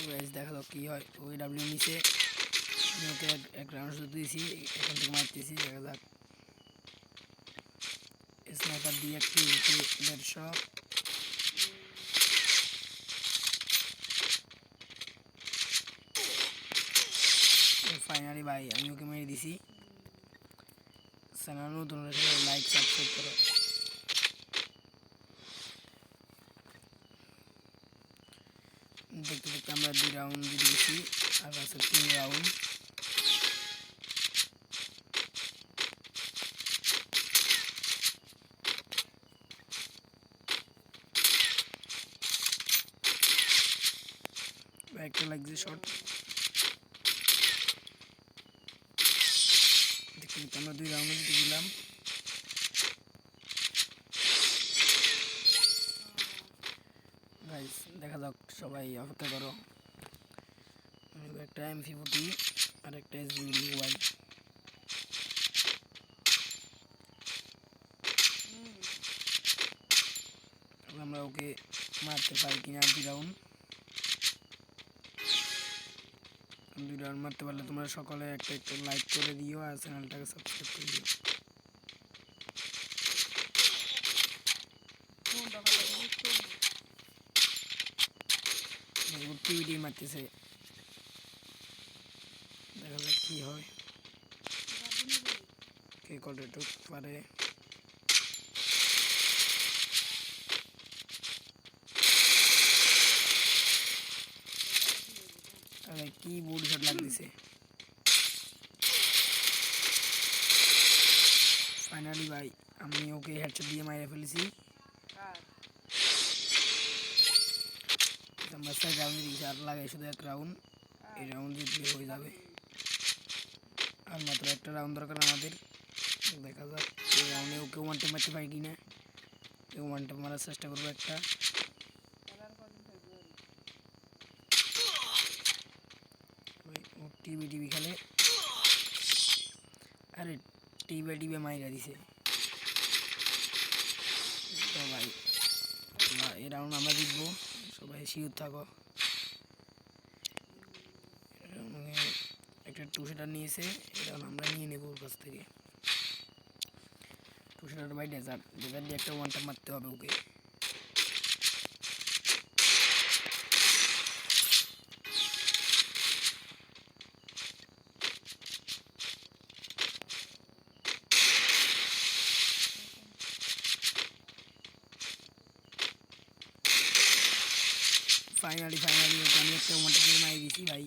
Guys দেখা যাক কি হয়। ওই ডাব্লিউ নিচে আমি ওকে এক রাউন্ড শুধু দিয়েছি, এখান থেকে মারতেছি। দেখা যাক স্নাইপার দিয়ে একটি 150। ফাইনালি ভাই আমি ওকে মেরে দিছি। চ্যানেল নতুন হলে লাইক সাবস্ক্রাইব করো। দেখতে দেখতে আমরা 2 রাউন্ড জিতে গেছি, আর আছে 3 রাউন্ড। একটা লাগছে শট। দেখতে দেখতে আমরা 2 রাউন্ড জিতে গেলাম। গাইস দেখা যাক, সবাই অপেক্ষা করো। একটা MP40 আর একটা SBD মোবাইল। আমরা ওকে মারতে পারি কিনা 2 রাউন্ড। 2 রাউন্ড মারতে পারলে তোমরা সকলে একটা একটা লাইক করে দিও আর চ্যানেলটাকে সাবস্ক্রাইব করে দিও। টিভিটি মারতেছে, দেখা যাক কি হয়, কে কতটুক পারে। কি বুট শট লাগতেছে। ফাইনালি ভাই আমি ওকে হেডশট দিয়ে মাইরে ফেলেছি। আমরা 4 রাউন্ড দিয়েছি, আর লাগে শুধু 1 রাউন্ড। এই রাউন্ড জিতলে হয়ে যাবে, আর মাত্র একটা রাউন্ড দরকার আমাদের। দেখা যাক এই রাউন্ডে ওকে ওয়ান টাইম মারতে পারি কিনা। ওয়ান টাইম মারার চেষ্টা করবো একটা। টিভি খেলে, আরে টিভি মাইরা দিছে। তো ভাই এই রাউন্ড আমরা জিতবো, সবাই শিওর থাকো। একটা 2 শাটার নিয়েছে, এটা আমরা নিয়ে নেবো ওর কাছ থেকে। 2 শাটার বাই ডেজার্ট দিয়ে একটা ওয়ান টাইম মারতে হবে ওকে। ফাইনালি ওকে আমি একটা ওয়ান টাইম মারি দিয়েছি ভাই।